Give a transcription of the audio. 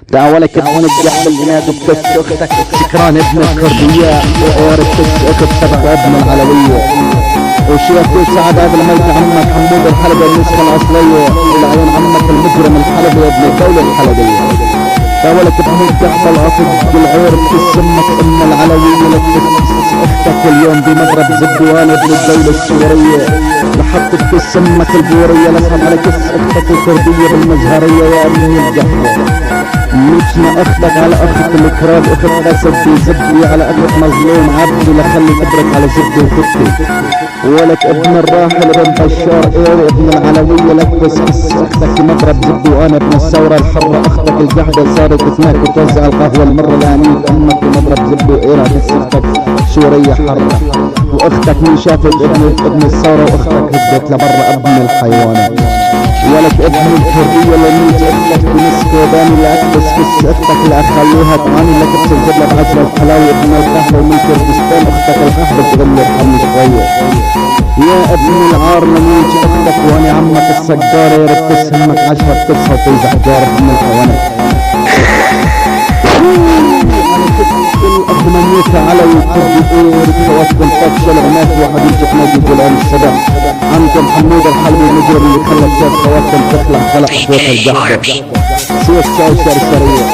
داولك ابن الجحد العناد بكس اختك سكران ابن الكردية وقارب كس اخت تبع ابن العلوية وشيخ سعد هذا الملك عمك حمود الحلبي النسخة الأصلية والعيون عمك المجرم الحلبي ابن الدولة الحلبية داولك ابن الجحد العصب بالعور بكس امك ام العلوية لك اختك اليوم بمضرب زبوان ابن الدولة السورية لحطت كس امك البورية لسهم على كس اختك الكردية بالمزهرية يا ابن الجحد ميتنا اختك على اختك الكراب اختك سدي زبي على اخت مظلوم عبدي لخلي ابرك على زبي وفتي ولك ابن الراحل ابن بشار ايري ابن العلوية لك بس اختك مضرب زبي وانا ابن الثورة الحرة اختك الجحدة صارت هناك بتوزع القهوة المرة العنيد امك مضرب زبي وايري بس اختك سورية حرة واختك مين شافت ابن الثورة واختك هدت لبرا ابن الحيوانات ولك ابن الكردية لميت اختك بنسكة داني لأكبس كس اختك لأخلوها طعاني لك بتنزل بعشرة الحلاوة ابن القهوة ومن كردستان اختك القهوة تغلي ارحمني شوية يا ابن العار لميت اختك وانا عمك السجارة يا رب تسهمك 10 تصحى وتوزع جارك من الحوانات أهمنيك على الكردية توكل فشل عناك وحديثك نادي جولان السبع عنكم حمود الحلبي المجرم اللي خلى الشيخ توكل تطلع خلق فوق الجحدة سوى الشاي سرسرية